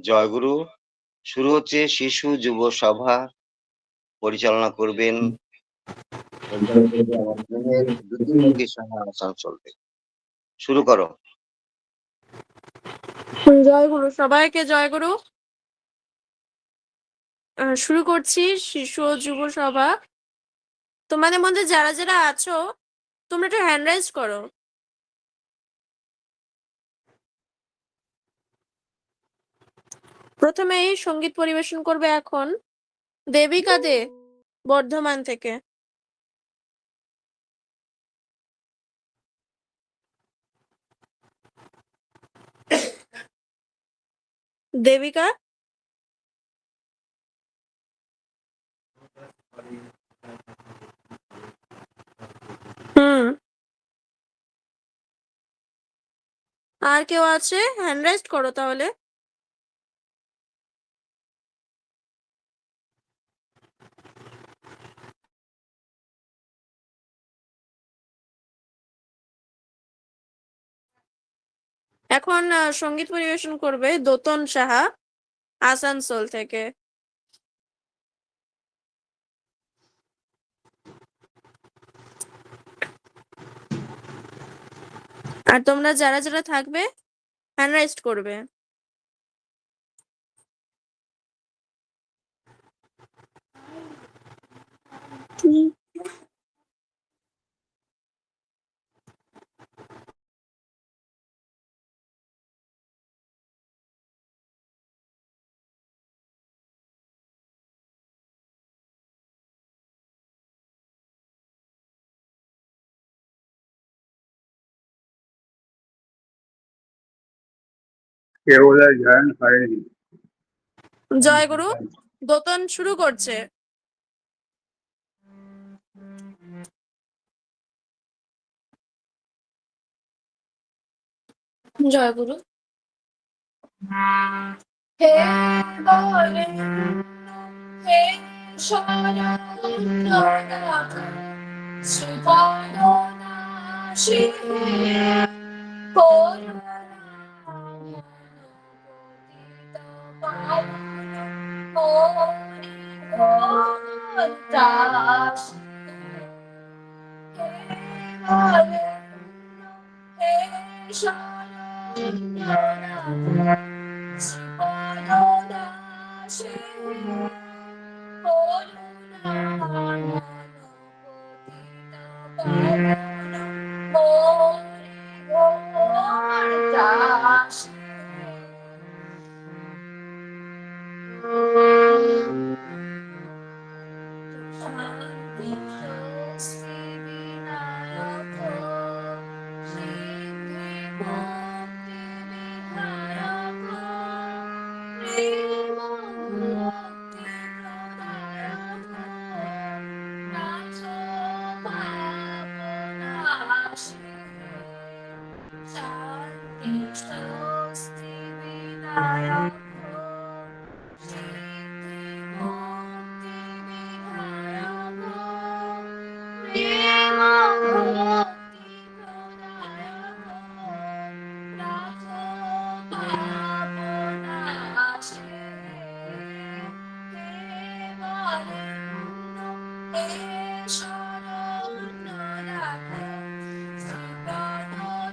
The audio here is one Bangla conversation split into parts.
জয়গুরু। শুরু হচ্ছে শিশু যুব সভা। পরিচালনা করবেন জ্যোতির্মতি সাহা আসানসোল থেকে। শুরু করো। জয়গুরু, সবাইকে জয়গুরু। শুরু করছি শিশু ও যুব সভা। তোমাদের মধ্যে যারা যারা আছো তোমরা একটু হ্যান্ড রাইজ করো। প্রথমেই সঙ্গীত পরিবেশন করবে এখন দেবিকা দে, বর্ধমান থেকে। দেবিকা। আর কেউ আছে? হ্যান্ড রাইজ করো তাহলে। এখন সঙ্গীত পরিবেশন করবে দোতন সাহা, আসানসোল থেকে। আর তোমরা যারা যারা থাকবে হ্যান্ড রাইজ করবে। জয়গুরু, দোতন শুরু করছে। জয়গুরু। হে বলে হে শরণাগত শ্রীপদনাশী করুণামনোপতিত পাবন হরিভক্তাশী। হে বলে হে শরণাগত শ্রীপদনাশী করুণামনোপতিত পাবন হরিভক্তাশী। শান্তি স্বস্তি বিনায়ক সিদ্ধি মুক্তি বিধায়ক প্রেম ভক্তি প্রদায়ক নাথ পাপনাশী। শান্তি স্বস্তি বিনায়ক সিদ্ধি মুক্তি বিধায়ক প্রেম ভক্তি প্রদায়ক নাথ পাপনাশী। হে বরেণ্য হে শরণ্যনাথ শ্রীপদনাশী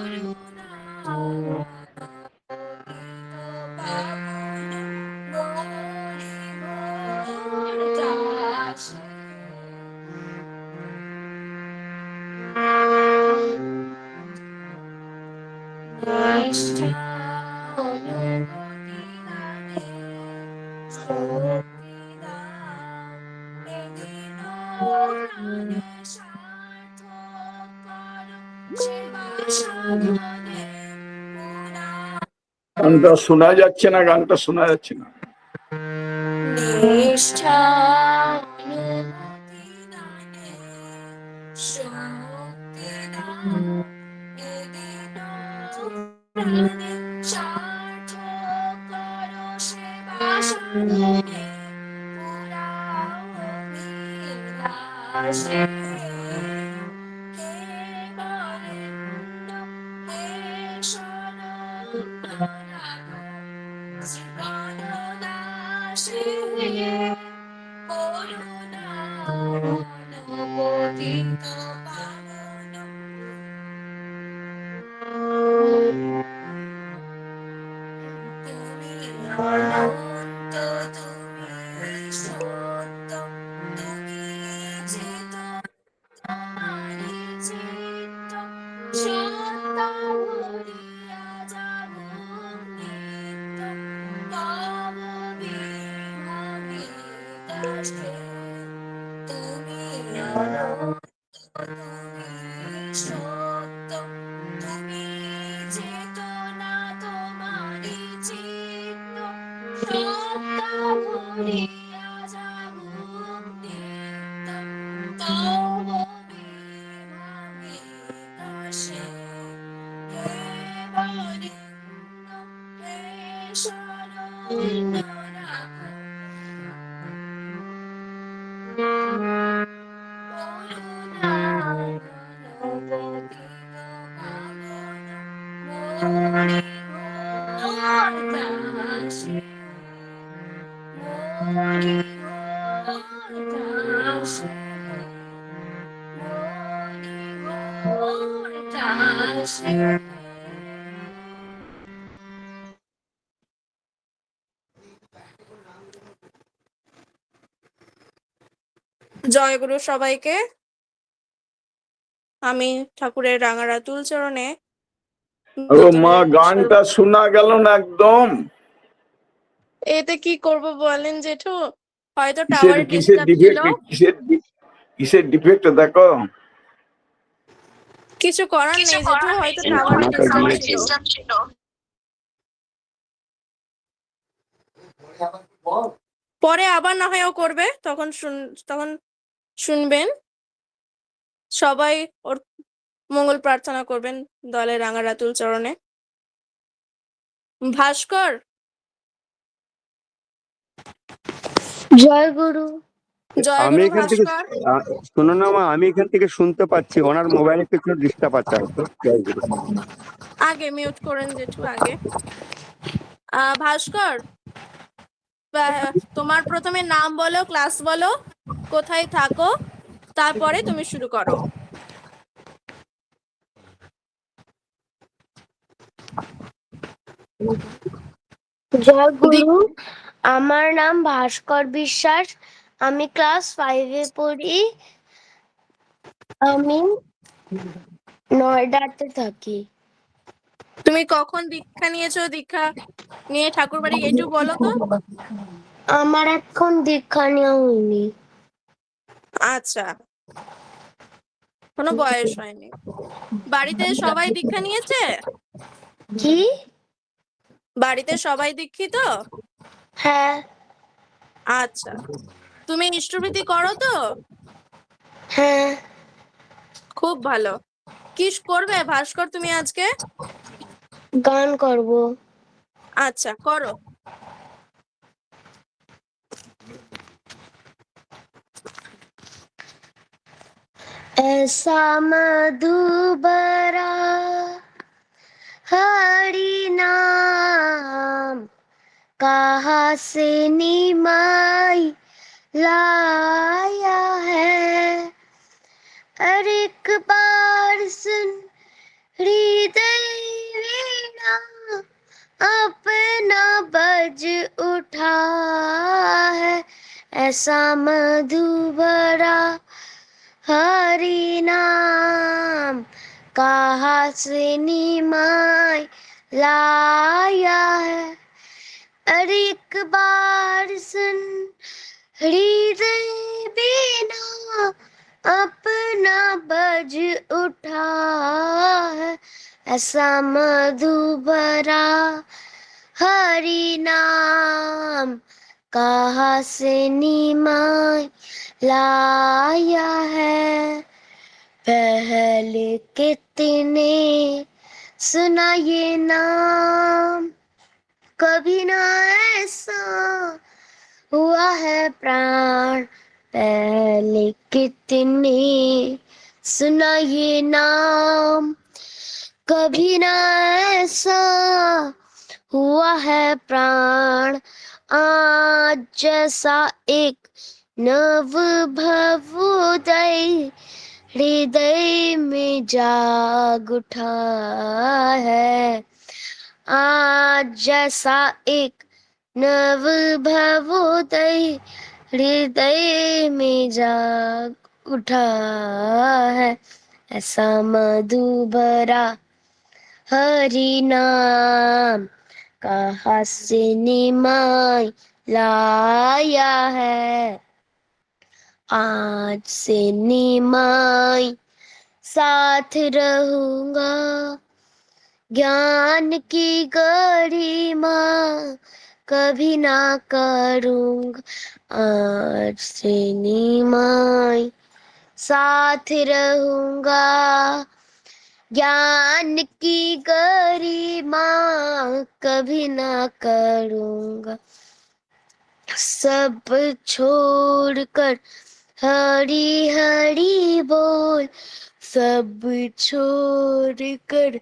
করুণামনোপতিত পাবন গৌরীভক্তাশী। নিষ্ঠা অনুভূতি দানে শক্তি দাও এদিন প্রাণে সার্থক করো সেবা সাধনে পুরা। গানটা শোনা যাচ্ছে না, গানটা শোনা যাচ্ছে না। নিষ্ঠা অনুভূতি দানে শক্তি দাও এদিন প্রাণে সার্থক করো সেবা সাধনে পুরাও অভিলাষে। হে বরেণ্য হে শরণ্যনাথ জয়গুরু সবাইকে। আমি ঠাকুরের রাঙা রাতুল চরণে ও নতুন মা, একটা গানটা শোনা গেল না একদম। এতে কি করব বলেন জেঠু, হয়তো কিসের টাওয়ার কিসের ডিস্টার্ব ছিল। ডিফেক্ট, কিসের ডিফেক্ট দেখো। কিছু করার নেই জেঠু, হয়তো টাওয়ারে ডিস্টার্ব ছিল। পরে আবার না হয় ও করবে, তখন শুনবেন। সবাই ওর মঙ্গল প্রার্থনা করবেন দলের রাঙা রাতুল চরণে। ভাস্কর, জয় গুরু। আমি জয়গুরু এখান থেকে ভাস্কর। শোনো না মা, আমি এখান থেকে শুনতে পাচ্ছি, ওনার মোবাইলে একটু ডিস্টার্ব আছে হয়তো। জয় গুরু। আগে মিউট করেন জেঠু আগে। ভাস্কর, তোমার প্রথমে নাম বলো, ক্লাস বলো, কোথায় থাকো, তারপরে তুমি শুরু করো। জয় গুরু। আমার নাম ভাস্কর বিশ্বাস। আমি ক্লাস 5-এ পড়ি। আমি নয়ডাতে থাকি। তুমি কখন দীক্ষা নিয়েছো? দীক্ষা নিয়ে ঠাকুর বাড়ি একটু বলো তো। আমার এখন দীক্ষা নেওয়া হয়নি। আচ্ছা, কোনো বয়স হয়নি। বাড়িতে সবাই দীক্ষা নিয়েছে? কি? বাড়িতে সবাই দীক্ষিত? হ্যাঁ। আচ্ছা, তুমি ইষ্টভৃতি করো তো? হ্যাঁ। খুব ভালো। কি করবে ভাস্কর তুমি আজকে? গান করব। আচ্ছা, করো। ऐसा मधुबरा हरि नाम कहाँ से निमाई लाया है। हर एक बार सुन हृदय वीणा अपना बज उठा है। ऐसा मधुबरा हरि नाम कहाँ से निमाई लाया है। हर एक बार सुन हृदय बिना अपना बज उठा है। ऐसा मधुबरा हरि नाम कहाँ से निमाई लाया है। पहले कितने सुना ये नाम, कभी ना ऐसा हुआ है प्राण। पहले कितने सुना ये नाम, कभी ना ऐसा हुआ है प्राण आज जैसा एक नव भवोदय हृदय में जाग उठा है। आज जैसा एक नव भवोदय हृदय में जाग उठा है। ऐसा मधु भरा हरि नाम कहाँ से निमाई लाया है। आज से निमाई साथ रहूंगा ज्ञान की गरिमा कभी ना करूंगा। आज से निमाई साथ रहूंगा ज्ञान की गरिमा कभी ना करूंगा। सब छोड़कर हरी हरी बोल सब छोड़कर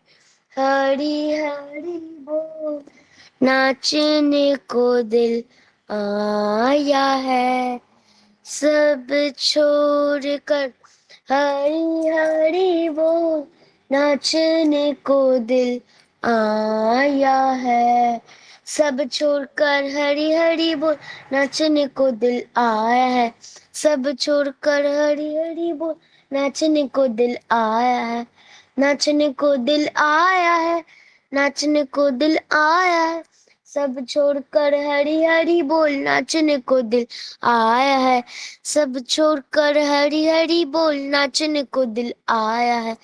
हरी हरी बोल नाचने को दिल आया है। सब छोड़कर हरी हरी बोल नाचने को दिल आया है। सब छोड़कर हरी हरी बोल नाचने को दिल आया है। सब छोड़कर हरी हरी बोल नाचने को दिल आया है। नाचने को दिल आया है। नाचने को दिल आया है। सब छोड़कर हरी हरी बोल नाचने को दिल आया है। सब छोड़कर हरी हरी बोल नाचने को दिल आया है।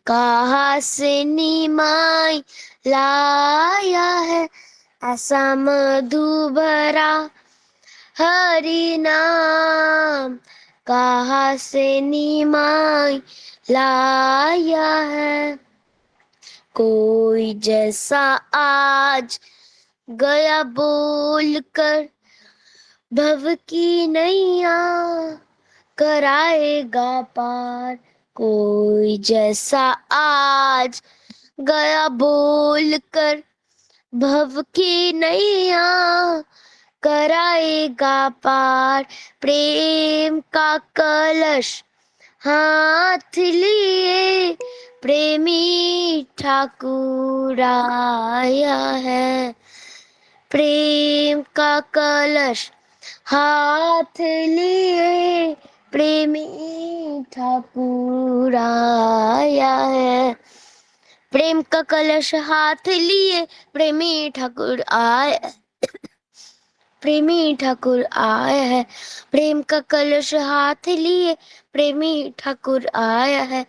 कहाँ से निमाई लाया है ऐसा मधु भरा हरि नाम कहाँ से निमाई लाया है। कोई जैसा आज गया बोल कर भव की नैया कराएगा पार। कोई जैसा आज गया बोल कर भव की नैया कराएगा पार। प्रेम का कलश हाथ लिए प्रेमी ठाकुर आया है। प्रेम का कलश हाथ लिए प्रेमी ठाकुर आया है। प्रेम का कलश हाथ लिए प्रेमी ठाकुर आया प्रेमी ठाकुर आया है। प्रेम का कलश हाथ लिए प्रेमी ठाकुर आया है।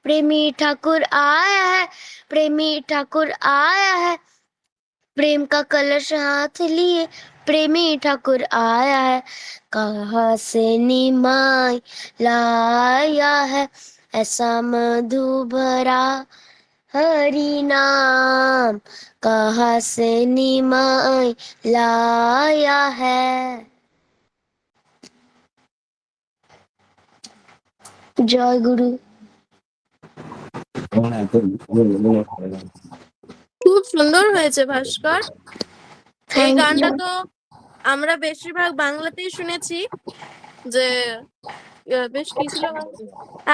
प्रेमी ठाकुर आया है। प्रेमी ठाकुर आया है। प्रेम का कलश हाथ लिए प्रेमी ठाकुर आया है। कहाँ से निमाई लाया है ऐसा मधु भरा हरि नाम कहाँ से निमाई लाया है। जय गुरु। খুব সুন্দর হয়েছে ভাস্কর। এই Thank গানটা you. তো আমরা বেশিরভাগ বাংলাতেই শুনেছি যে বেশ কি ছিল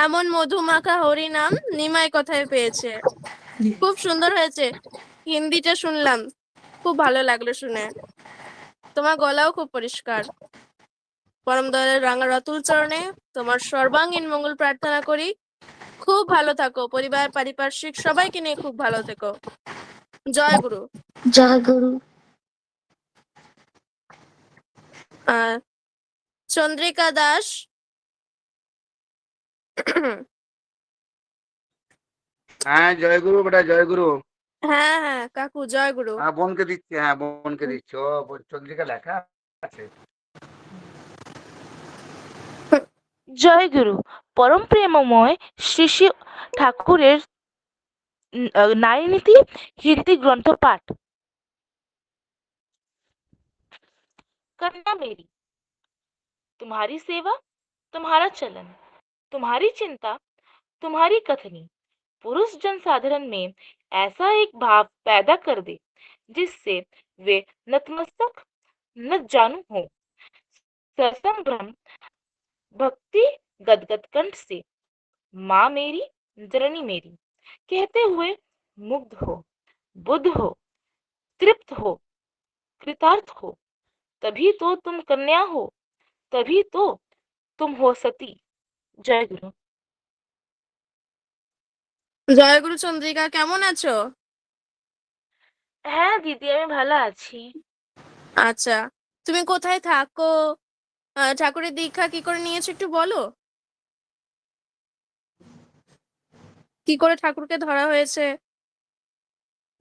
এমন মধুমাখা হরি নাম নিমাই কথায় পেয়েছে। খুব সুন্দর হয়েছে। হিন্দিটা শুনলাম, খুব ভালো লাগলো শুনে। তোমার গলাও খুব পরিষ্কার। পরম দয়ালের রাঙা রতুল চরণে তোমার সর্বাঙ্গীন মঙ্গল প্রার্থনা করি। খুব ভালো থাকো, পরিবার পারিপার্শ্বিক সবাইকে নিয়ে খুব ভালো থেকো। জয় গুরু। जय गुरु। চন্দ্রিকা দাস। হ্যাঁ জয়গুরু বেটা জয়গুরু। হ্যাঁ হ্যাঁ কাকু জয় গুরু। হ্যাঁ বোনকে দিচ্ছি, হ্যাঁ বোনকে দিচ্ছি। ও চন্দ্রিকা লেখা আছে। জয় গুরু। পরম প্রেমময় শ্রী শ্রী ঠাকুরের নারী নীতি হিন্দি গ্রন্থ পাঠ। करना मेरी तुम्हारी सेवा तुम्हारा चलन तुम्हारी चिंता तुम्हारी कथनी पुरुष जन साधारण में ऐसा एक भाव पैदा कर दे जिससे वे नतमस्तक न जानू हो। ससंभ्रम भक्ति गदगद कंठ से माँ मेरी जननी मेरी कहते हुए मुग्ध हो, बुद्ध हो, तृप्त हो, कृतार्थ हो। तभी तो तुम कन्या हो, तभी तो तुम हो सती। জয় গুরু। জয়গুরু চন্দ্রিকা, কেমন আছো? হ্যাঁ দিদি, আমি ভালো আছি। আচ্ছা, তুমি কোথায় থাকো? ঠাকুরের দীক্ষা কি করে নিয়েছো একটু বলো। কি করে ঠাকুরকে ধরা হয়েছে?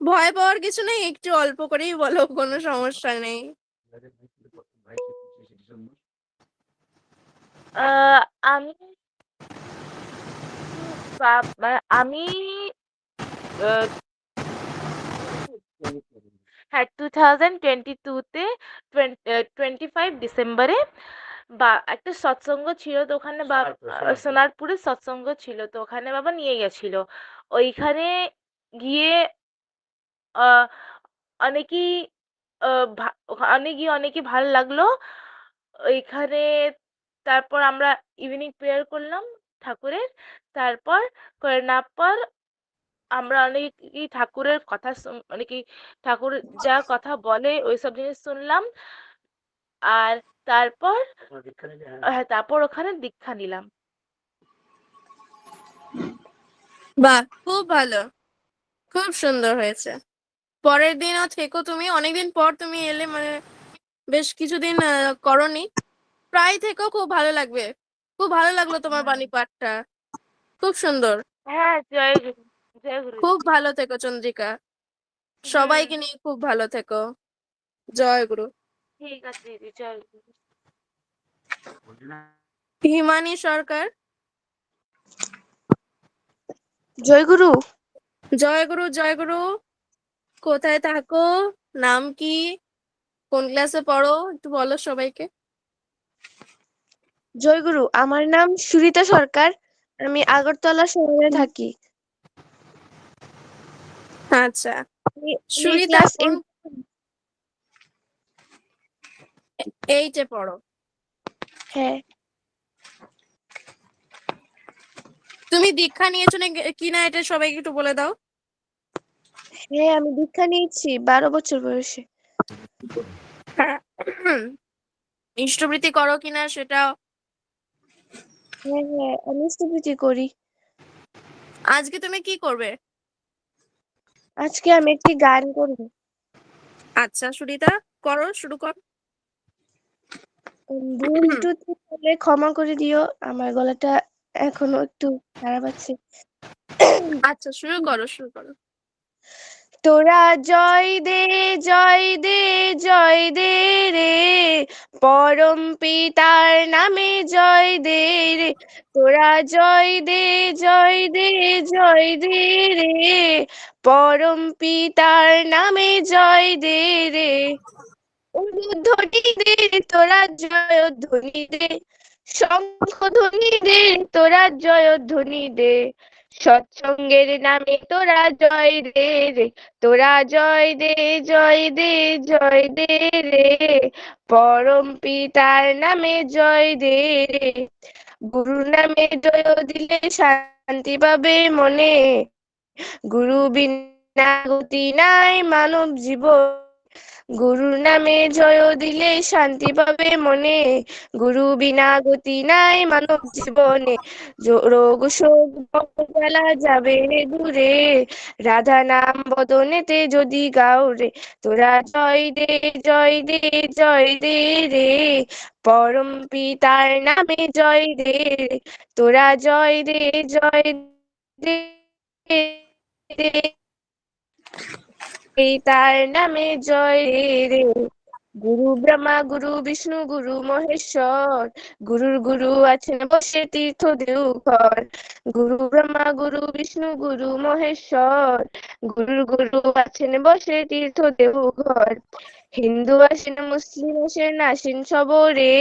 ভয় পাওয়ার কিছু নেই, একটু অল্প করেই বলো, কোনো সমস্যা নেই। আমি আমি আহ, হ্যাঁ 2022-তে 25 ডিসেম্বরে বা একটা সৎসঙ্গ ছিল, তো ওখানে সোনারপুরে সৎসঙ্গ ছিল, তো ওখানে বাবা নিয়ে গেছিল। ওইখানে গিয়ে আহ অনেকই ওখানে গিয়ে অনেকই ভালো লাগলো ওইখানে। তারপর আমরা ইভিনিং প্রেয়ার করলাম ঠাকুরের। তারপর করে নেওয়ার পর আমরা অনেকই ঠাকুরের কথা অনেকই ঠাকুর যা কথা বলে ওইসব জিনিস শুনলাম। আর তারপর হ্যাঁ তারপর ওখানে দীক্ষা নিলাম। বাহ, খুব ভালো, খুব সুন্দর হয়েছে। পরের দিনও থেকো তুমি, অনেকদিন পর তুমি এলে, মানে বেশ কিছুদিন করনি, প্রায় থেকো, খুব ভালো লাগবে। খুব ভালো লাগলো তোমার বাণী পাঠটা, খুব সুন্দর। হ্যাঁ জয় গুরু, জয় গুরু। খুব ভালো থেকো চন্দ্রিকা, সবাইকে নিয়ে খুব ভালো থেকো। জয় গুরু। ঠিক আছে দিদি, জয় গুরু। হিমানি সরকার। জয় গুরু। জয় গুরু, জয় গুরু। কোথায় থাকো? নাম কি? কোন ক্লাসে পড়ো একটু বলো সবাইকে। জয় গুরু, আমার নাম সুরিতা সরকার, আমি আগরতলা শহরে থাকি। আচ্ছা, আমি সুরিতা ক্লাস কোন 8-এ পড়ো? হ্যাঁ। তুমি দীক্ষা নিয়েছো কিনা এটা সবাইকে একটু বলে দাও। হ্যাঁ আমি দীক্ষা নিয়েছি 12 বছর বয়সে। ইষ্টবৃত্তি করো কিনা সেটাও। হ্যাঁ হ্যাঁ আমি স্থিতি করি। আজকে তুমি কি করবে? আজকে আমি একটি গান করব। আচ্ছা সুরিতা, করো, শুরু কর। ভুল ত্রুটি হলে ক্ষমা করে দিও, আমার গলাটা এখনো একটু খারাপ আছে। আচ্ছা শুরু করো, শুরু করো। তোরা জয় দে, জয় দে, জয় দে রে, পরম পিতার নামে জয় দে রে। তোরা জয় দে, জয় দে, জয় দে রে, পরম পিতার নামে জয় দে রে। ধ্বনি দে, তোরা জয় ধ্বনি দে, শঙ্খ ধ্বনি দে, তোরা জয় ধ্বনি দে, সৎসঙ্গের নামে তোরা জয় দে রে। তোরা জয় দে, জয় দে, জয় দে রে, পরম পিতার নামে জয় দে রে। গুরুর নামে জয় দিলে শান্তি পাবে মনে, গুরু বিনা গতি নাই মানব জীবন। গুরুর নামে জয় দিলে শান্তি পাবে মনে, গুরু বিনা গতি নাই মানব জীবনে। রোগ শোক জ্বালা যাবে রে দূরে, রাধা নাম বদনেতে যদি গাও রে। তোরা জয় দে, জয় দে, জয় দে রে, পরম পিতার নামে জয় দে রে। তোরা জয় দে, জয় দে তার নামে জয় রে। গুরু ব্রহ্মা গুরু বিষ্ণু গুরু মহেশ্বর, গুরুর গুরু আছেন বসে তীর্থ দেওঘর। গুরু ব্রহ্মা গুরু বিষ্ণু গুরু মহেশ্বর, গুরুর গুরু আছেন বসে তীর্থ দেওঘর। হিন্দু আসেন মুসলিম আসেন আসেন সবরে,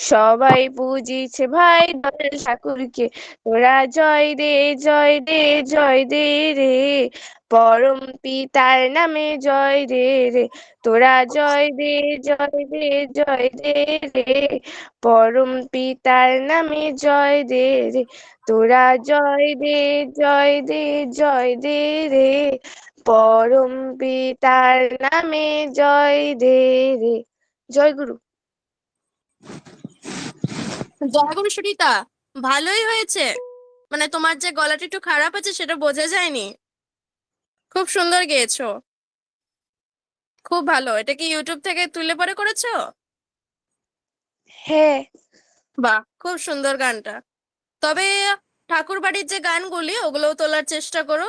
সবাই পুজিছে ভাই দয়াল ঠাকুরকে। তোরা জয় দে জয় দে জয় দে রে, পরম পিতার নামে জয় দে রে। তোরা জয় দে জয় দে জয় দে রে, পরম পিতার নামে জয় দে রে। তোরা জয় দে জয় দে জয় দে রে, পরম পিতার নামে জয় দে রে। জয় গুরু। জয়গুরু সুনিতা, ভালোই হয়েছে। মানে তোমার যে গলাটা একটু খারাপ আছে সেটা বোঝা যায়নি। খুব সুন্দর গেয়েছো, খুব ভালো। এটা কি ইউটিউব থেকে তুলে পরে করেছো? হ্যাঁ। বাহ, খুব সুন্দর গানটা। তবে ঠাকুর বাড়ির যে গানগুলি ওগুলোও তোলার চেষ্টা করো।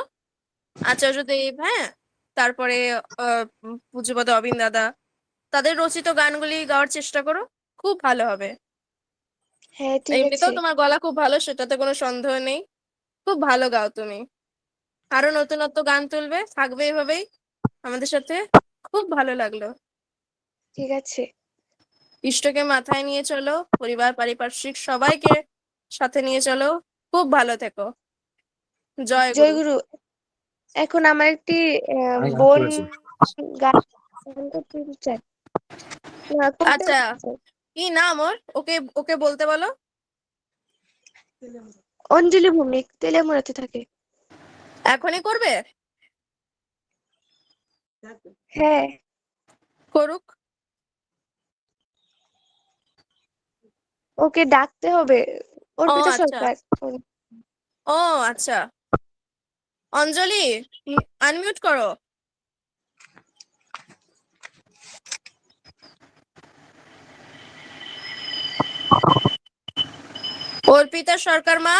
আচার্যদেব, হ্যাঁ, তারপরে পূজ্যপাদ অবিন দাদা, তাদের রচিত গানগুলি গাওয়ার চেষ্টা করো, খুব ভালো হবে। হ্যাঁ ঠিক আছে। এমনিতেও তোমার গলা খুব ভালো, সেটাতে কোনো সন্দেহ নেই। খুব ভালো গাও তুমি। আরো নতুনত্ব গান তুলবে, থাকবে এভাবেই আমাদের সাথে। খুব ভালো লাগলো। ঠিক আছে। ইষ্টকে মাথায় নিয়ে চলো, পরিবার পারিপার্শ্বিক সবাইকে সাথে নিয়ে চলো। খুব ভালো থেকো। জয় জয় গুরু। গুরু। এখন আমার একটি বোন গান করতে চায়। না, করতে আচ্ছা, চায়। কি নাম ওর? ওকে ওকে বলতে বলো। অঞ্জলি ভৌমিক, তেলেমুড়াতে থাকে। এখনই করবে? হ্যাঁ। করুক। ওকে ডাকতে হবে, ও অর্পিতা আচ্ছা, সরকার। ও আচ্ছা। অঞ্জলি, আনমিউট করো। অর্পিতা সরকার মা,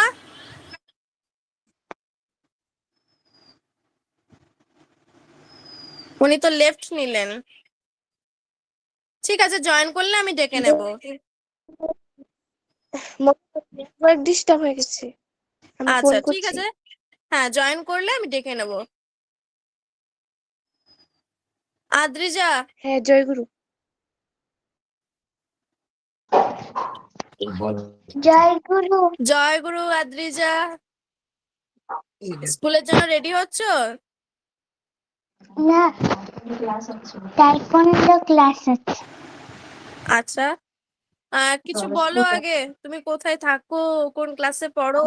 উনি তো লেফট নিলেন। ঠিক আছে, জয়েন করলে আমি ডেকে নেব। নেটওয়ার্ক ডিস্টার্ব হয়ে গেছে, আমি ফোন আচ্ছা ঠিক করছি। আছে, হ্যাঁ, জয়েন করলে আমি ডেকে নেব। আদ্রিজা। হ্যাঁ জয় গুরু। জয় গুরু। জয় গুরু আদ্রিজা। স্কুলের জন্য রেডি হচ্ছ? না, টাইকোয়ান্ডো ক্লাস আছে। আচ্ছা, কিছু বলো আগে, তুমি কোথায় থাকো, কোন ক্লাসে পড়ো?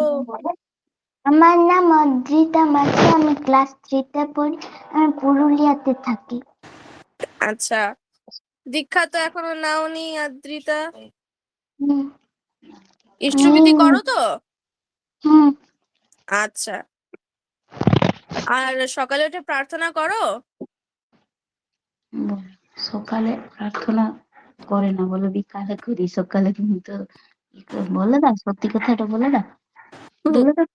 আমার নাম অদ্রিতা মাঝি, আমি ক্লাস 3-তে পড়ি, আমি পুরুলিয়াতে থাকি। আচ্ছা, দীক্ষা তো এখনো নাওনি আদ্রিতা। হুম, ইষ্টভৃতি করো তো? হুম, আচ্ছা, আর সকালে উঠে প্রার্থনা করো? সকালে প্রার্থনা করে না, বলো বিকালে করি, সকালে কিন্তু বলে দাও, সত্যি কথাটা বলে দাও, বলে দাও,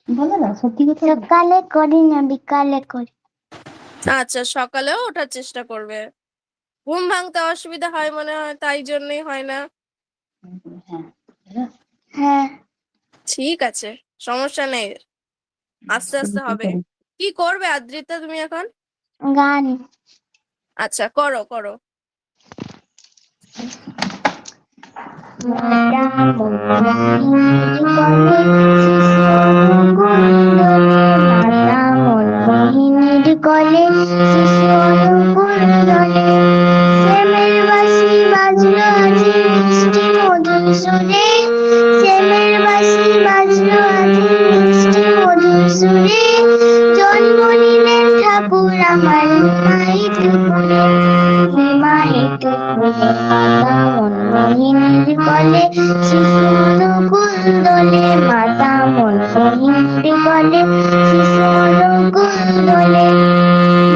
বলে দাও সত্যি কথা। সকালে করি না, বিকালে করি। আচ্ছা, সকালেও ওঠার চেষ্টা করবে। ঘুম ভাঙতে অসুবিধা হয় মনে হয়, তাই জন্যই হয় না। হ্যাঁ, হ্যাঁ, ঠিক আছে, সমস্যা নেই, আস্তে আস্তে হবে। কি করবে আদ্রিতা তুমি এখন? গান। আচ্ছা, করো করো। মোহিনীর কলে শিশু অনুকূলে, শ্যামের বাঁশি বাজলো আজি মিষ্টি মধুর সুরে, শ্যামের বাঁশি বাজলো আজি মিষ্টি মধুর সুরে, জন্ম নিলেন ঠাকুর আমার নিমাহিত কুলে, নিমাহিত কুলে মাতা মোহিনীর কলে শিশু অনুকূল দোলে, মাতা মোহিনীর কলে শিশু অনুকূল দোলে।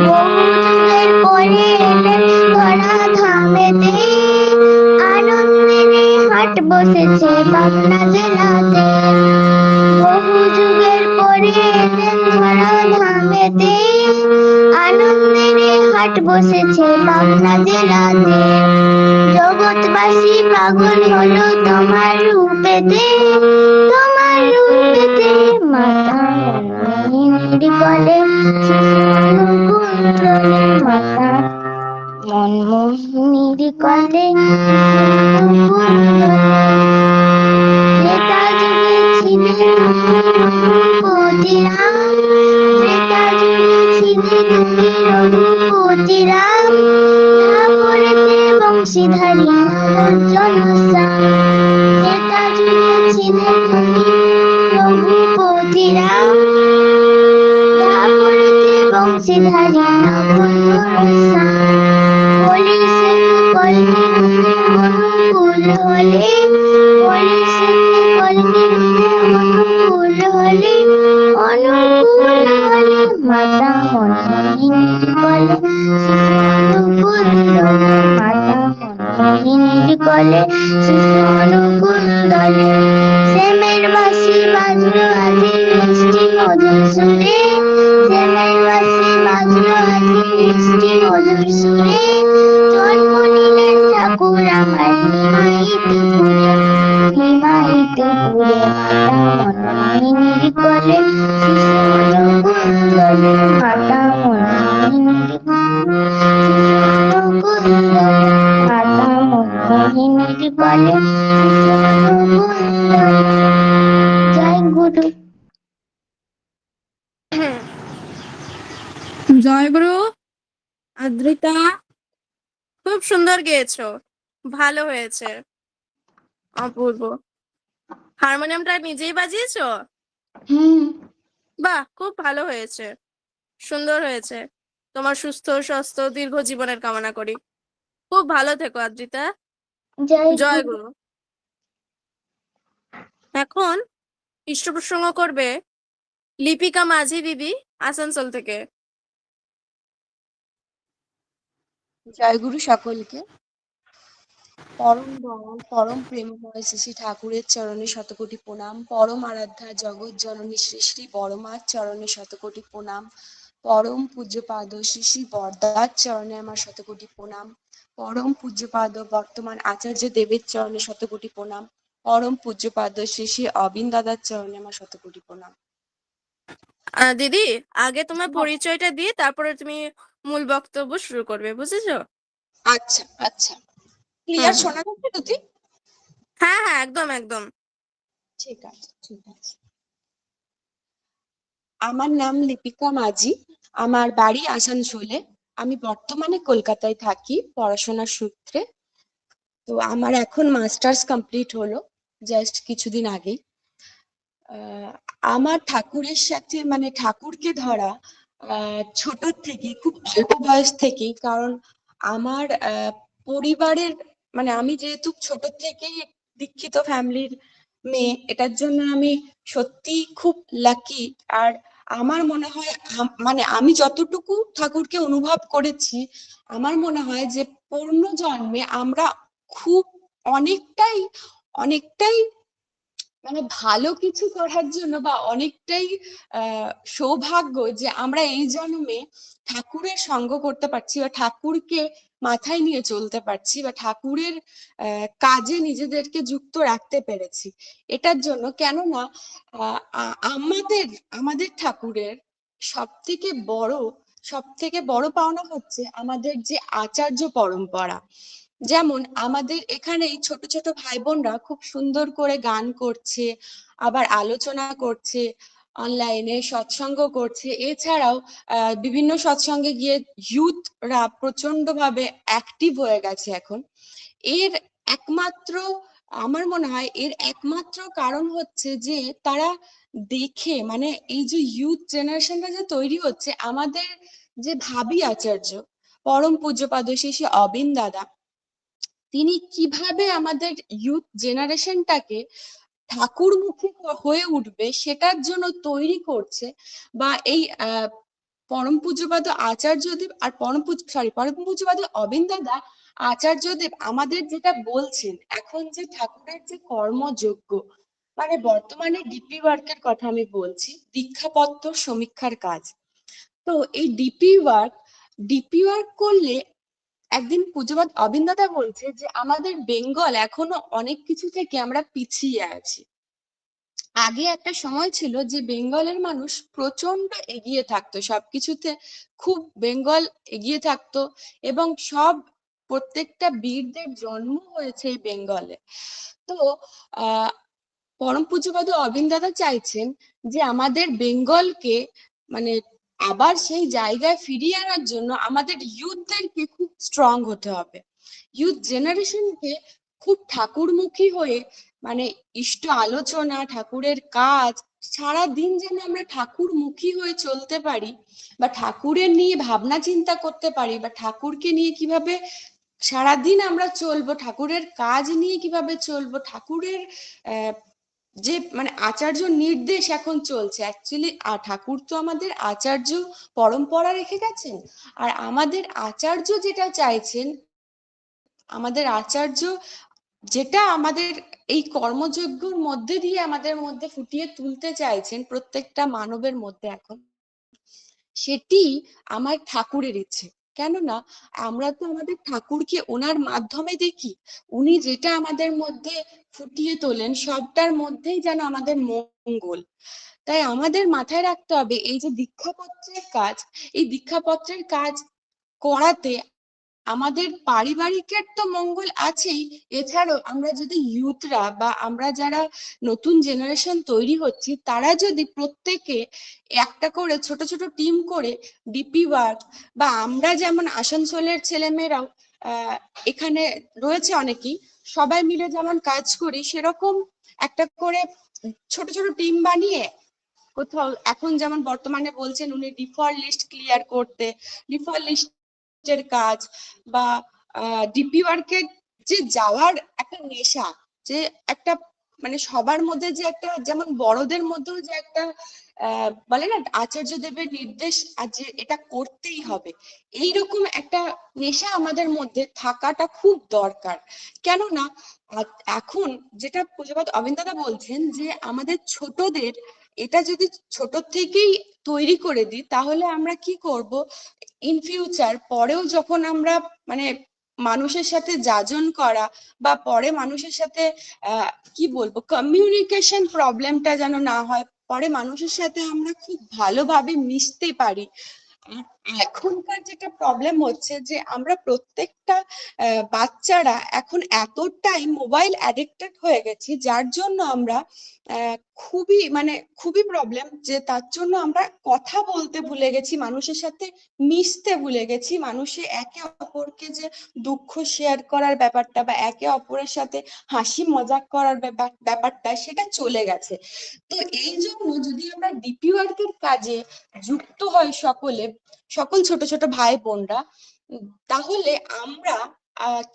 বহু যুগের পরে এলেন ধরা ধামেতে, আনন্দেরে হাট বসেছে বাংলা জেলাতে। বহু যুগের পরে এলেন ধরা ধামেতে, আনন্দেরে হাট বসেছে বাংলা জেলাতে। জগৎবাসী পাগল হলো তোমার রূপেতে, তোমার রূপেতে মাতা মোহিনীর কলে শিশু অনুকূল দোলে, মাতা রঘুপতি রাম ধাপড়েতে বংশীধারী জনসাম যেটা জুড়েছিলে তুমি রঘুপতি রাম ধাপড়েতে বংশীধারী নবজনসাম বলি সে কলকি অনুকূল হলে বলি সে কলকি অনুকূল হলে অনুকূল হলে মাতা মনমোহিনীর কলে শিশু অনুকূল দলে মাতা মনমোহিনীর কলে শিশু অনুকূল দলে শ্যামের বাঁশি বাজলো আজি মিষ্টি মধুর সুরে শ্যামের বাঁশি বাজলো আজি মিষ্টি মধুর সুরে জন্ম নিলেন ঠাকুর আমার নিমাইতে পুরে মাতা মনমোহিনীর কলে শিশু অনুকূল দলে মাতা মনমোহিনীর অনুকূল দলে মাতা মনমোহিনীর কলে শিশু অনুকূল দলে। জয় গুরু। জয়গুরু। আদ্রিতা, খুব সুন্দর গেয়েছো, ভালো হয়েছে, অপূর্ব। হারমোনিয়ামটা নিজেই বাজিয়েছো? বাহ, খুব ভালো হয়েছে, সুন্দর হয়েছে। তোমার সুস্থ স্বাস্থ্য দীর্ঘ জীবনের কামনা করি। খুব ভালো থেকো আদ্রিতা। জয় গুরু। এখন পৃষ্ঠপ্রসঙ্গ করবে লিপিকা মাঝি দিদি, আসানসোল থেকে। জয়গুরু সকলকে। পরম দয়াল পরম প্রেমময় শ্রী শ্রী ঠাকুরের চরণে শতকোটি প্রণাম। পরম আরাধ্যা জগৎ জননী শ্রী শ্রী বড়মার চরণে শতকোটি প্রণাম। পরম পূজ্যপাদ শ্রী শ্রী বরদার চরণে আমার শতকোটি প্রণাম। পরম পূজ্যপাদ বর্তমান আচার্য দেবের চরণে শতকোটি প্রণাম। পরম পূজ্যপাদ শ্রী শ্রী অবিন দাদার চরণে আমার শতকোটি প্রণাম। দিদি, আগে তোমার পরিচয়টা দিয়ে তারপরে তুমি মূল বক্তব্য শুরু করবে, বুঝেছো? আচ্ছা আচ্ছা, ক্লিয়ার শোনা যাচ্ছে দিদি? হ্যাঁ হ্যাঁ, একদম একদম। ঠিক আছে ঠিক আছে। আমার নাম লিপিকা মাঝি, আমার বাড়ি আসানসোলে। আমি বর্তমানে কলকাতায় থাকি পড়াশোনার সূত্রে। তো আমার এখন মাস্টার্স কমপ্লিট হলো জাস্ট কিছুদিন আগেই। আমার ঠাকুরের সাথে মানে ঠাকুরকে ধরা ছোট থেকে, খুব অল্প বয়স থেকেই, কারণ আমার পরিবারের মানে আমি যেহেতু ছোট থেকেই দীক্ষিত ফ্যামিলির মেয়ে, এটার জন্য আমি সত্যি খুব লাকি। আর আমার মনে হয় মানে আমি যতটুকু ঠাকুরকে অনুভব করেছি, আমার মনে হয় যে পূর্ণ জন্মে আমরা খুব অনেকটাই অনেকটাই মানে ভালো কিছু করার জন্য বা অনেকটাই সৌভাগ্য যে আমরা এই জন্মে ঠাকুরের সঙ্গ করতে পারছি বা ঠাকুরকে মাথায় নিয়ে চলতে পারছি বা ঠাকুরের কাজে নিজেদেরকে যুক্ত রাখতে পেরেছি। এটার জন্য কেননা আমাদের ঠাকুরের সব থেকে বড় পাওনা হচ্ছে আমাদের যে আচার্য পরম্পরা। যেমন আমাদের এখানে ছোট ছোট ভাই বোনরা খুব সুন্দর করে গান করছে, আবার আলোচনা করছে, অনলাইনে সৎসঙ্গ করছে। এছাড়াও বিভিন্ন সৎসঙ্গে গিয়ে ইউথরা প্রচন্ড ভাবে অ্যাক্টিভ হয়ে গেছে এখন। এর একমাত্র আমার মনে হয় এর একমাত্র কারণ হচ্ছে যে তারা দেখে মানে এই যে ইউথ জেনারেশনটা যে তৈরি হচ্ছে, আমাদের যে ভাবি আচার্য পরম পূজ্যপাদ শ্রী শ্রী অবিন দাদা, তিনি কিভাবে আমাদের ইউথ জেনারেশনটাকে ঠাকুরমুখী হয়ে উঠবে সেটার জন্য তৈরি করছে। বা এই পরম পূজ্যপাদ আচার্যদেব আর পরম পূজ্যপাদ অবিন দাদা আচার্যদেব আমাদের যেটা বলছেন, এখন যে ঠাকুরের যে কর্মযোগ্য মানে বর্তমানে ডিপি ওয়ার্কের কথা আমি বলছি, দীক্ষাপত্র সমীক্ষার কাজ। তো এই ডিপি ওয়ার্ক করলে একদিন পূজ্যপাদ অবিন দাদা বলছে যে আমাদের বেঙ্গল এখনো অনেক কিছু থেকে আমরা পিছিয়ে আছি। আগে একটা সময় ছিল যে বেঙ্গলের মানুষ প্রচন্ড এগিয়ে থাকতো সবকিছুতে, খুব বেঙ্গল এগিয়ে থাকতো এবং প্রত্যেকটা বীরদের জন্ম হয়েছে এই বেঙ্গলে। তো পরম পূজ্যপাদ অবিন দাদা চাইছেন যে আমাদের বেঙ্গলকে মানে আবার সেই জায়গায় ফিরিয়ে আনার জন্য আমাদের ইউথদেরকে খুব স্ট্রং হতে হবে। ইউথ জেনারেশনকে খুব ঠাকুরমুখী হয়ে মানে ইষ্ট আলোচনা, ঠাকুরের কাজ, সারা দিন যেন আমরা ঠাকুরমুখী হয়ে চলতে পারি, বা ঠাকুরের নিয়ে ভাবনা চিন্তা করতে পারি, বা ঠাকুরকে নিয়ে কিভাবে সারাদিন আমরা চলবো, ঠাকুরের কাজ নিয়ে কিভাবে চলবো, ঠাকুরের যে মানে আচার্য নির্দেশ এখন চলছে। অ্যাকচুয়ালি ঠাকুর তো আমাদের আচার্য পরম্পরা রেখে গেছেন, আর আমাদের আচার্য যেটা চাইছেন, আমাদের আচার্য যেটা আমাদের এই কর্মযজ্ঞর মধ্যে দিয়ে আমাদের মধ্যে ফুটিয়ে তুলতে চাইছেন প্রত্যেকটা মানবের মধ্যে এখন, সেটি আমার ঠাকুরের ইচ্ছে। কেননা আমরা তো আমাদের ঠাকুরকে ওনার মাধ্যমে দেখি, উনি যেটা আমাদের মধ্যে ফুটিয়ে তোলেন সবটার মধ্যেই যেন আমাদের মঙ্গল। তাই আমাদের মাথায় রাখতে হবে এই যে দীক্ষাপত্রের কাজ, এই দীক্ষাপত্রের কাজ করাতে আমাদের পারিবারিকের তো মঙ্গল আছেই, এছাড়াও আমরা যদি ইউথরা বা আমরা যারা নতুন জেনারেশন তৈরি হচ্ছি, তারা যদি প্রত্যেকে একটা করে ছোট ছোট টিম করে ডিপি ওয়ার্ক, বা আমরা যেমন আসানসোলের ছেলেমেয়েরাও এখানে রয়েছে অনেকেই, সবাই মিলে যেমন কাজ করি, সেরকম একটা করে ছোট ছোট টিম বানিয়ে কোথাও, এখন যেমন বর্তমানে বলছেন উনি ডিফল্ট লিস্ট ক্লিয়ার করতে, ডিফল্ট লিস্টের কাজ, বা ডিপি ওয়ার্কের যে যাওয়ার একটা নেশা, যে একটা মানে সবার মধ্যে যে একটা, যেমন বড়দের মধ্যেও যে একটা বলে না আচার্য দেবের নির্দেশ আজ যে এটা করতেই হবে, এইরকম একটা নেশা আমাদের মধ্যে থাকাটা খুব দরকার। কেননা এখন যেটা পূজ্যপাদ অবিন দাদা বলছেন যে আমাদের ছোটদের এটা যদি ছোট থেকেই তৈরি করে দিই, তাহলে আমরা কি করব ইন ফিউচার, পরেও যখন আমরা মানে মানুষের সাথে যাজন করা, বা পরে মানুষের সাথে কি বলবো কমিউনিকেশন প্রবলেমটা যেন না হয়, পরে মানুষের সাথে আমরা খুব ভালোভাবে মিশতে পারি। এখনকার যেটা প্রবলেম হচ্ছে যে আমরা প্রত্যেকটা বাচ্চারা এখন এতটাই মোবাইল অ্যাডিক্টেড হয়ে গেছি, যার জন্য আমরা খুবই প্রবলেম, যে তার জন্য আমরা কথা বলতে ভুলে গেছি, মানুষের সাথে মিশতে ভুলে গেছি, মানুষে একে অপরকে যে দুঃখ শেয়ার করার ব্যাপারটা, বা একে অপরের সাথে হাসি মজাক করার ব্যাপারটা, সেটা চলে গেছে। তো এই জন্য যদি আমরা ডিপি ওয়ার্কের কাজে যুক্ত হয় সকল ছোট ছোট ভাই বোনরা, তাহলে আমরা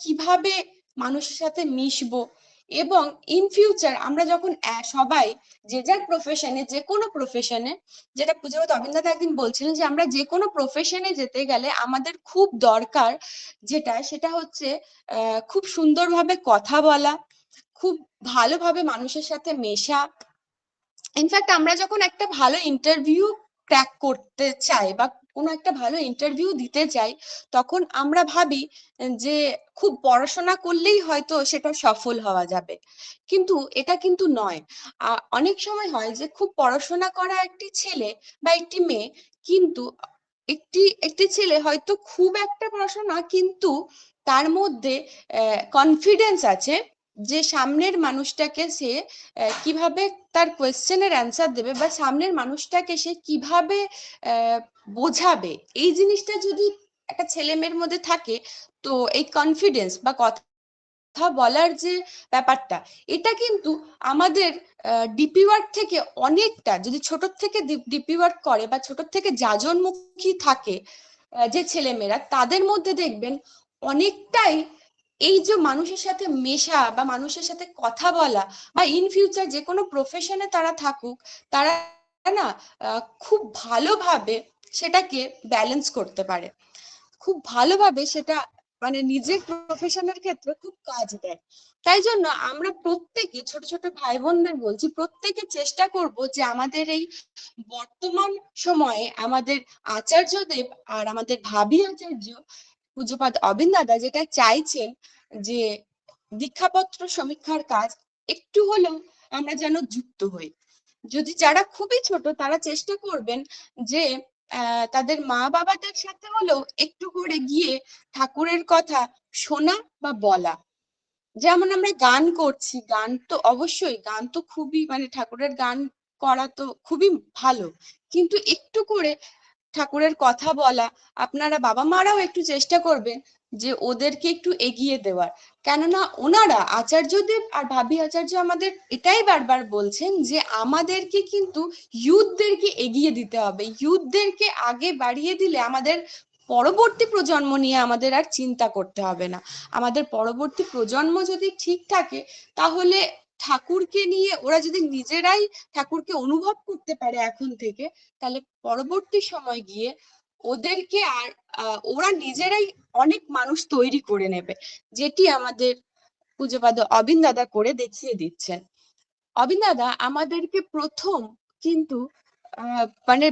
কিভাবে মানুষের সাথে মিশবো, এবং ইন ফিউচার আমরা যখন সবাই যে যার প্রফেশনে, যে কোনো প্রফেশনে, যেটা পূজ্যপাদ অবিন দাদা একদিন বলছিলেন যে আমরা যে কোনো প্রফেশনে যেতে গেলে আমাদের খুব দরকার সেটা হচ্ছে খুব সুন্দরভাবে কথা বলা, খুব ভালোভাবে মানুষের সাথে মেশা। ইনফ্যাক্ট আমরা যখন একটা ভালো ইন্টারভিউ ক্র্যাক করতে চাই, বা কোনো একটা ভালো ইন্টারভিউ দিতে চাই, তখন আমরা ভাবি যে খুব পড়াশোনা করলেই হয়তো সেটা সফল হওয়া যাবে, কিন্তু এটা কিন্তু নয়। অনেক সময় হয় যে খুব পড়াশোনা করা একটি ছেলে বা একটি মেয়ে, কিন্তু একটি ছেলে হয়তো খুব একটা পড়াশোনা, কিন্তু তার মধ্যে কনফিডেন্স আছে যে সামনের মানুষটাকে সে কিভাবে তার কোয়েশ্চেনের অ্যান্সার দেবে, বা সামনের মানুষটাকে সে কিভাবে বোঝাবে, এই জিনিসটা যদি একটা ছেলে মেয়ের মধ্যে থাকে, তো এই কনফিডেন্স বা কথা বলার যে ব্যাপারটা, এটা কিন্তু আমাদের ডিপি ওয়ার্ক থেকে অনেকটা, যদি ছোট থেকে ডিপি ওয়ার্ক করে বা ছোট থেকে যাজনমুখী থাকে যে ছেলেমেয়েরা, তাদের মধ্যে দেখবেন অনেকটাই এই যে মানুষের সাথে মেশা বা মানুষের সাথে কথা বলা, বা ইন ফিউচার যে কোনো প্রফেশনে তারা থাকুক, তারা না খুব ভালোভাবে সেটাকে ব্যালেন্স করতে পারে, খুব ভালোভাবে সেটা মানে নিজের প্রফেশনের ক্ষেত্রে খুব কাজ দেয়। তাই জন্য আমরা প্রত্যেকে ছোট ছোট ভাই বোনদের বলছি, প্রত্যেকে চেষ্টা করব যে আমাদের এই বর্তমান সময়ে আমাদের আচার্যদেব আর আমাদের ভাবি আচার্য পূজ্যপাদ অবিন দাদা যেটা চাইছেন, যে দীক্ষাপত্র সমীক্ষার কাজ একটু হলেও আমরা যেন যুক্ত হই। যদি যারা খুবই ছোট, তারা চেষ্টা করবেন যে তাদের মা বাবাদের সাথে হলেও একটু করে গিয়ে ঠাকুরের কথা শোনা বা বলা। যেমন আমরা গান করছি, গান তো অবশ্যই, গান তো খুবই মানে ঠাকুরের গান করা তো খুবই ভালো, কিন্তু একটু করে ঠাকুরের কথা বলা, আপনারা বাবা মারাও একটু চেষ্টা করবেন যে ওদেরকে একটু এগিয়ে দেওয়ার। কেননা ওনারা আচার্যদেব আর ভাবি আচার্য আমাদের এটাই বারবার বলছেন যে আমাদেরকে কিন্তু ইউথদেরকে এগিয়ে দিতে হবে, ইউথদেরকে আগে বাড়িয়ে দিলে আমাদের পরবর্তী প্রজন্ম নিয়ে আমাদের আর চিন্তা করতে হবে না। আমাদের পরবর্তী প্রজন্ম যদি ঠিক থাকে তাহলে ঠাকুরকে নিয়ে ওরা যদি নিজেরাই ঠাকুরকে অনুভব করতে পারে এখন থেকে, তাহলে পরবর্তী সময় গিয়ে ওদেরকে আর ওরা নিজেরাই অনেক মানুষ তৈরি করে নেবে, যেটি আমাদের পূজ্যপাদ অবিন দাদা করে দেখিয়ে দিচ্ছেন। অবিন দাদা আমাদেরকে প্রথম কিন্তু মানে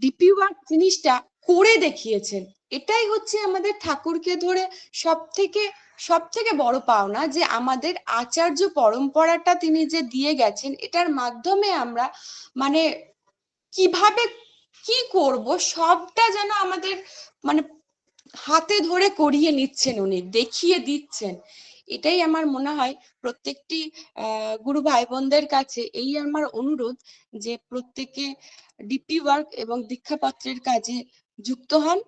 ডিপি ওয়ার্ক জিনিসটা করে দেখিয়েছেন। এটাই হচ্ছে আমাদের ঠাকুরকে ধরে সব থেকে বড় পাওনা, যে আমাদের আচার্য পরম্পরাটা তিনি যে দিয়ে গেছেন, এটার মাধ্যমে আমরা মানে কিভাবে কি করব সবটা যেন আমাদের মানে হাতে ধরে করিয়ে নিচ্ছেন, উনি দেখিয়ে দিচ্ছেন। এটাই আমার মনে হয় প্রত্যেকটি গুরু ভাই বোনদের কাছে এই আমার অনুরোধ যে প্রত্যেকে ডিপি ওয়ার্ক এবং দীক্ষাপত্রের কাজে যুক্ত হন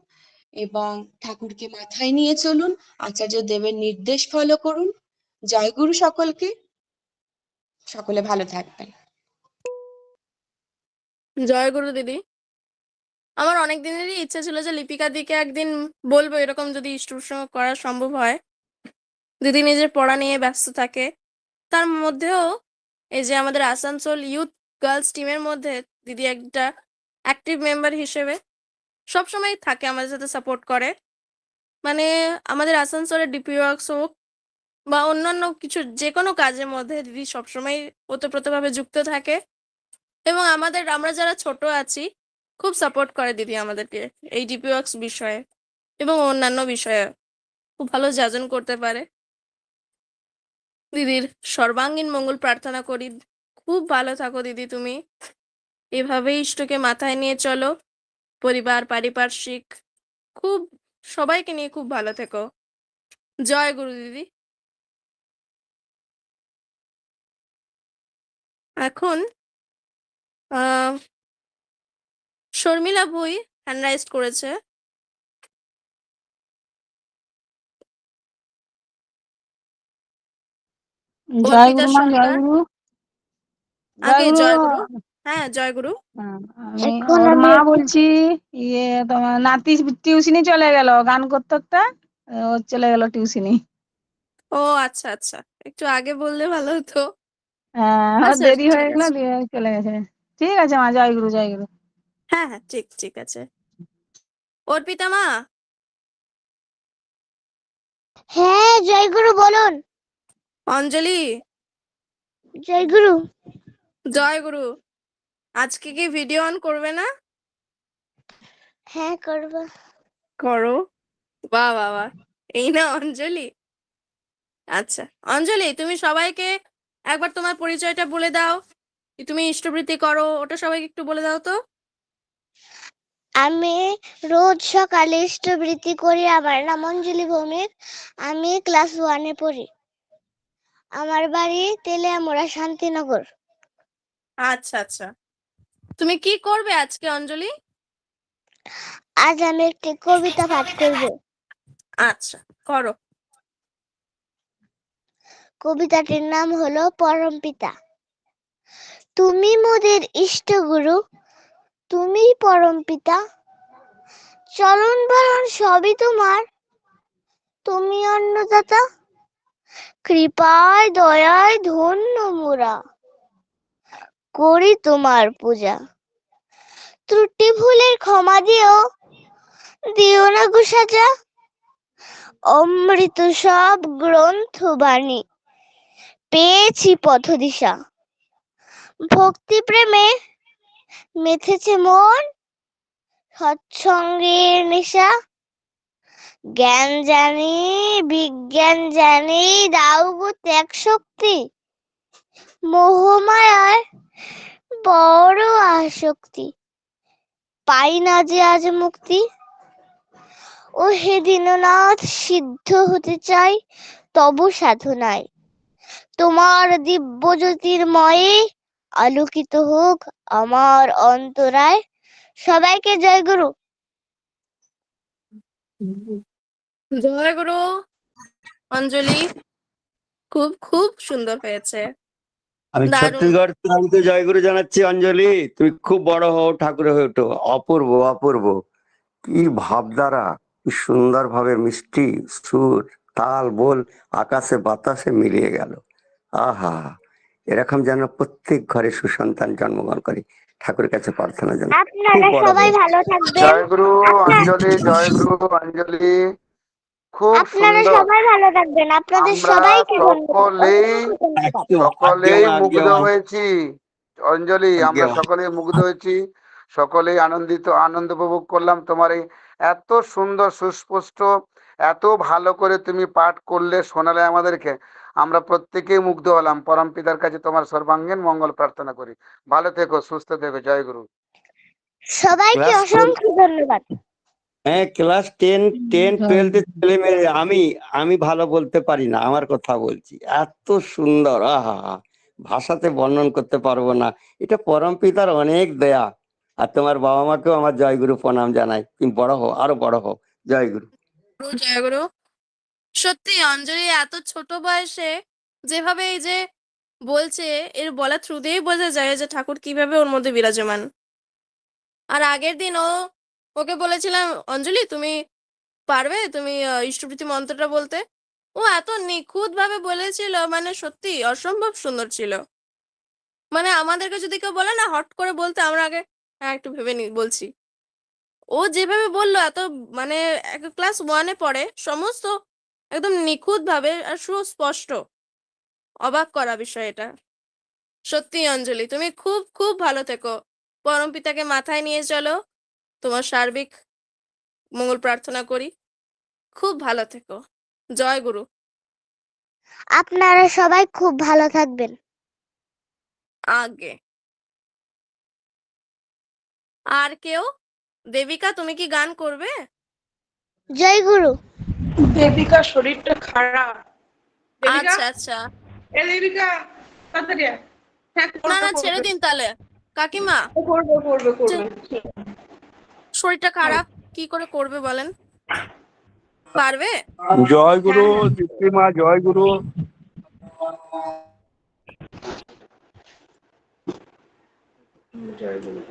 এবং ঠাকুরকে মাথায় নিয়ে চলুন, আচার্য দেবের নির্দেশ ফলো করুন। জয় গুরু সকলকে, সকলে ভালো থাকবেন। জয় গুরু দিদি। আমার অনেক দিনেরই ইচ্ছা ছিল যে লিপিকা দিকে একদিন বলবো এরকম যদি ইষ্টপ্রসঙ্গ করা সম্ভব হয়। দিদি নিজের পড়া নিয়ে ব্যস্ত থাকে, তার মধ্যেও এই যে আমাদের আসানসোল ইউথ গার্লস টিমের মধ্যে দিদি একটা অ্যাক্টিভ মেম্বার হিসেবে সবসময় থাকে, আমাদের সাথে সাপোর্ট করে। মানে আমাদের আসানসোলের ডিপি ওয়ার্কস হোক বা অন্যান্য কিছু যে কোনো কাজের মধ্যে দিদি সবসময় ওতপ্রোতভাবে যুক্ত থাকে এবং আমরা যারা ছোট আছি খুব সাপোর্ট করে দিদি আমাদেরকে এই ডিপি ওয়ার্কস বিষয়ে এবং অন্যান্য বিষয়ে খুব ভালো যাজন করতে পারে। দিদির সর্বাঙ্গীন মঙ্গল প্রার্থনা করি। খুব ভালো থাকো দিদি তুমি, এভাবেই ইষ্টকে মাথায় নিয়ে চলো, পরিবার পারিপার্শ্বিক খুব সবাইকে নিয়ে খুব ভালো থেকো। জয় গুরু দিদি। এখন শর্মিলা ভুই হ্যান্ড রাইজ করেছে। জয় অর্পিতা গুরু মা, জয় সরকার। গুরু। আগে জয় জয় গুরু। গুরু। হ্যাঁ জয় গুরু। আমি এখন ওর আমি মা বলছি, তোমার নাতি টিউশনি চলে গেল, গান করতে একটা ও চলে গেল টিউশনি। ও আচ্ছা আচ্ছা, একটু আগে বললে ভালো হতো। হ্যাঁ, আচ্ছা দেরি হয়ে ঠিক গেল, আছে। দিয়ে চলে গেছে। ঠিক আছে মা, জয় গুরু, জয় গুরু। হ্যাঁ হ্যাঁ ঠিক ঠিক আছে। অর্পিতা মা। হ্যাঁ জয় গুরু বলুন। অঞ্জলি। জয় গুরু। জয় গুরু। আজকে কি ভিডিও অন করবে না? হ্যাঁ করবো। করো। বাহ বাহ বাহ, এই না অঞ্জলি। আচ্ছা অঞ্জলি, তুমি সবাইকে একবার তোমার পরিচয়টা বলে দাও, তুমি ইষ্টবৃত্তি করো ওটা সবাইকে একটু বলে দাও তো। আমি রোজ সকালে ইষ্টবৃত্তি করি। আমার নাম অঞ্জলি ভৌমিক, আমি ক্লাস 1-এ পড়ি। আমার বাড়ি তেলিয়ামুড়া, শান্তিনগর। আচ্ছা আচ্ছা, তুমি কি করবে আজকে অঞ্জলি? আজ আমি একটি কবিতা পাঠ করব। আচ্ছা করো। কবিতাটির নাম হলো পরমপিতা। তুমি মোদের ইষ্ট গুরু, তুমি পরমপিতা, চলন বলন সবই তোমার, তুমি অন্নদাতা, কৃপায় দয়ায় ধন্য মোরা, করি তোমার পূজা। ত্রুটি ভুলের ক্ষমা দিও, দিও না গো সাজা, অমৃত সব গ্রন্থ বাণী, পেয়েছি পথ দিশা। ভক্তি প্রেমে মেতেছে মন, সৎসঙ্গের নেশা, জ্ঞান জানি বিজ্ঞান জানি, দাও গো ত্যাগ শক্তি, মোহমায়ার বড় আসক্তি, পাই না যে আজ মুক্তি। ও হে দীননাথ, সিদ্ধ হতে চাই তব সাধনায়, তোমার দিব্য জ্যোতির্ময়ে আলোকিত হোক আমার অন্তরায়। সবাইকে জয় গুরু। জয় গুরু অঞ্জলি, খুব খুব সুন্দর হয়েছে, আমি দারুণ। ছত্তিশগড় থেকে আমি তো জয়গুরু জানাচ্ছি। অঞ্জলি, তুমি খুব বড় হও, ঠাকুর হয়ে ওঠো। অপূর্ব অপূর্ব, কি ভাবধারা, কি সুন্দর ভাবে মিষ্টি সুর, তাল বোল আকাশে বাতাসে মিলিয়ে গেল। আহা, এরকম যেন প্রত্যেক ঘরে সুসন্তান জন্মগ্রহণ করে। ঠাকুরের কাছে প্রার্থনা জানাই, খুব আপনারা বড় সবাই হয়েছে। ভালো থাকবেন। জয়গুরু আপনার অঞ্জলি, জয়গুরু অঞ্জলি, খুব আপনারা সুন্দর। সবাই ভালো থাকবেন। আপনাদের আমরা সবাইকে ধন্যবাদ, সকলেই অসংখ্য ধন্যবাদ। সকলেই আজ্ঞে মুগ্ধ মা, হয়েছি। অঞ্জলি, আজ্ঞে আমরা মা। সকলেই মুগ্ধ হয়েছি, সকলেই আনন্দ উপভোগ করলাম। তোমার এই এত সুন্দর সুস্পষ্ট, এত ভালো করে তুমি পাঠ করলে, শোনালে আমাদেরকে, আমরা প্রত্যেকেই মুগ্ধ হলাম। পরম পিতার কাছে তোমার সর্বাঙ্গীন মঙ্গল প্রার্থনা করি। ভালো থেকো, সুস্থ থেকো। জয় গুরু। সবাইকে ক্লাস অসংখ্য ধন্যবাদ। হ্যাঁ, ক্লাস 10 12 ছেলে মেয়ে, আমি ভালো বলতে পারি না, আমার কথা বলছি, এত সুন্দর, আহা, ভাষাতে বর্ণন করতে পারবো না। এটা পরম পিতার অনেক দয়া। আর তোমার বাবা মাকেও আমার জয়গুরু প্রণাম জানাই। তুমি বড় হও, আরো বড় হও। জয়গুরু। জয় গুরু। সত্যি অঞ্জলি এত ছোট বয়সে যেভাবে এই যে বলছে, এর বলা থ্রু দিয়েই বোঝা যায় যে ঠাকুর কিভাবে ওর মধ্যে বিরাজমান। আর আগের দিন ওকে বলেছিলাম, অঞ্জলি তুমি পারবে, তুমি ইষ্টভৃতি মন্ত্রটা বলতে? ও এত নিখুঁত ভাবে বলেছিল, মানে সত্যি অসম্ভব সুন্দর ছিল। মানে আমাদেরকে যদি কেউ বলে না হট করে বলতে, আমরা আগে হ্যাঁ একটু ভেবে নি বলছি। ও যেভাবে বললো, এত মানে ক্লাস 1-এ পড়ে, সমস্ত একদম নিখুঁত ভাবে আর সুস্পষ্ট, অবাক করা বিষয় এটা। সত্যি অঞ্জলি, তুমি খুব খুব ভালো থেকো, পরম পিতাকে মাথায় নিয়ে চলো, তোমার সার্বিক মঙ্গল প্রার্থনা করি। খুব ভালো থেকো। জয় গুরু। আপনারা সবাই খুব ভালো থাকবেন। আগে আর কেউ? দেবিকা, তুমি কি গান করবে? জয় গুরু। দেবিকা শরীরটা খারাপ। দেবিকা, আচ্ছা আচ্ছা, এ দেবিকা, তাড়াতাড়ি আয়। হ্যাঁ, না না করবে ছেড়ে করবে দিন তাহলে। কাকিমা, করবে করবে করবে। শরীরটা খারাপ, কি করে করবে বলেন? পারবে? জয়গুরু হ্যাঁ, হ্যাঁ। দীপ্তিমা, জয়গুরু। জয় গুরু।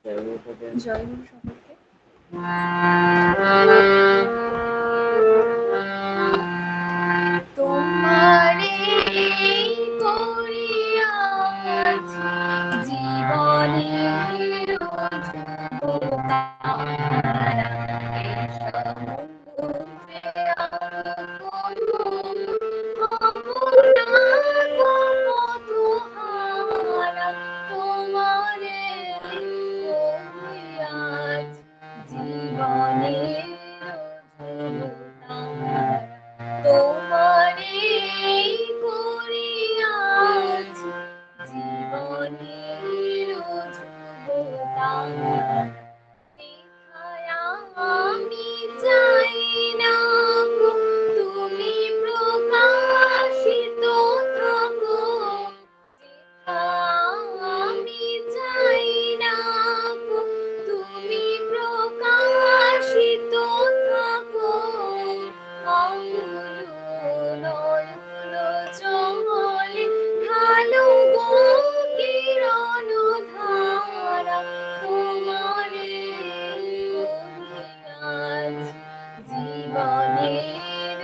জয় গুরু সকলকে। তোমারে করিয়াছি জীবনের তোমারে জীবনের তোমারে করিয়াছি জীবনের আমি চাই না তুমি প্রকাশিত থাকো, আমি চাই না তুমি প্রকাশিত থাকো, চলে ভালো গো কিরণ ধারা তোমারে জীবনের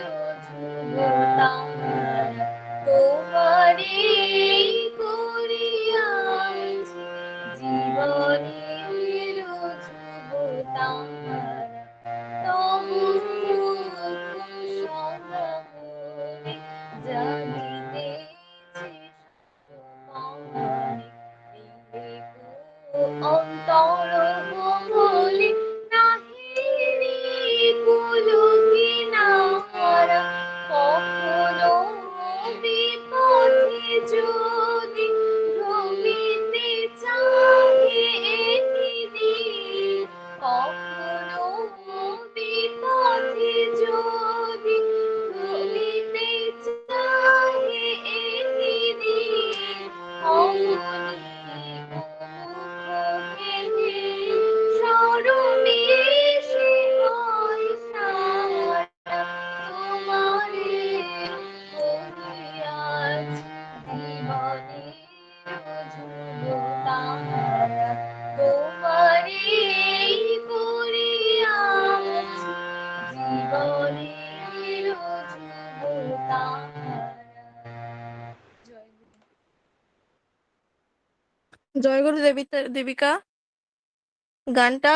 তোমারে করিয়াছি জীবনের অন্তর বলে নাহিনী কুলো কিনারা, কখনো বিপথে যদি ভ্রমিতে চাহে দিন, কখনো জয়গুরু দেবিকা গানটা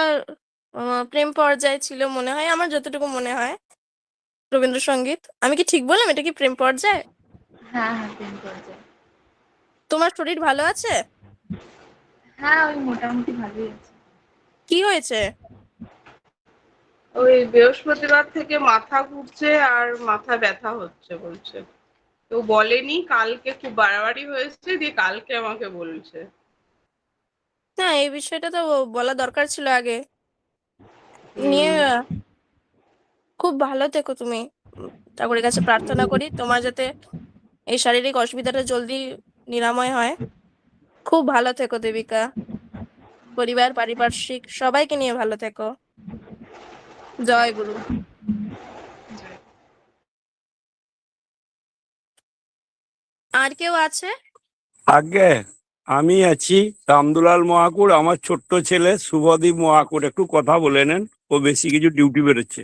প্রেম পর্যায়ে ছিল মনে হয়, আমার যতটুকু মনে হয়। রবীন্দ্রসঙ্গীত, আমি কি ঠিক বললাম? এটা কি প্রেম পর্যায়ে? হ্যাঁ হ্যাঁ প্রেম পর্যায়ে। তোমার শরীর ভালো আছে? হ্যাঁ ওই মোটামুটি ভালোই আছে। কি হয়েছে? ওই বৃহস্পতিবার থেকে মাথা ঘুরছে আর মাথা ব্যথা হচ্ছে বলছে। তো বলেনি, কালকে খুব বাড়াবাড়ি হয়েছে, দিয়ে কালকে আমাকে বলছে। না, এই বিষয়টা তো বলা দরকার ছিল আগে। নিয়ে খুব ভালো থেকো তুমি। ঠাকুরের কাছে প্রার্থনা করি তোমার যাতে এই শারীরিক অসুবিধাটা জলদি নিরাময় হয়। খুব ভালো থেকো দেবিকা, পরিবার পারিপার্শ্বিক সবাইকে নিয়ে ভালো থেকো। জয় গুরু। আর কেউ আছে? আগে আমি আছি, রামদুলাল মহাকুর, আমার ছোট্ট ছেলে শুভদীপ মহাকুর, একটু কথা বলে নেন, ও বেশি কিছু ডিউটি বেরোচ্ছে।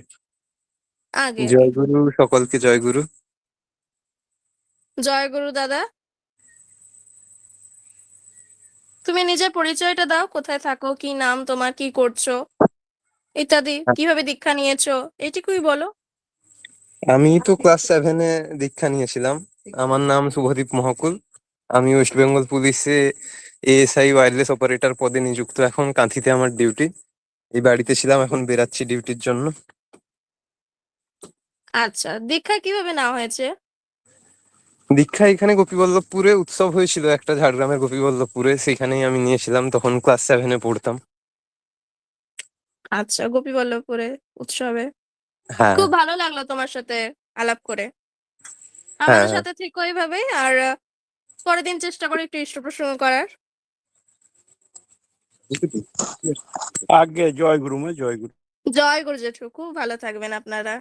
আগে জয়গুরু, সকলকে জয়গুরু। জয় গুরু দাদা, তুমি নিজের পরিচয়টা দাও, কোথায় থাকো, কি নাম তোমার, কি করছো ইত্যাদি, কিভাবে দীক্ষা নিয়েছো এটুকুই বলো। আমি তো ক্লাস 7-এ দীক্ষা নিয়েছিলাম। আমার নাম শুভদীপ মহাকুল। আমি ওয়েস্ট বেঙ্গল পুলিশে এএসআই ওয়্যারলেস অপারেটর পদে নিযুক্ত। এখন কাঁথিতে আমার ডিউটি। এই বাড়িতে ছিলাম, এখন বেরাচ্ছি ডিউটির জন্য। আচ্ছা, দীক্ষা কিভাবে নেওয়া হয়েছে? দীক্ষা এখানে গোপীবল্লভপুরে উৎসব হয়েছিল একটা, ঝাড়গ্রামের গোপীবল্লভপুরে, সেখানেই আমি নিয়েছিলাম, তখন ক্লাস 7-এ পড়তাম। আচ্ছা, গোপীবল্লভপুরে উৎসবে। হ্যাঁ খুব ভালো লাগলো তোমার সাথে আলাপ করে। হ্যাঁ আমাদের হ্যাঁ। সাথে থেকো এইভাবেই, আর পরের দিন চেষ্টা করো একটু ইষ্ট প্রসঙ্গ করার। আগে জয় গুরু মা, জয় গুরু। জয় গুরু জেঠু, খুব ভালো থাকবেন আপনারা।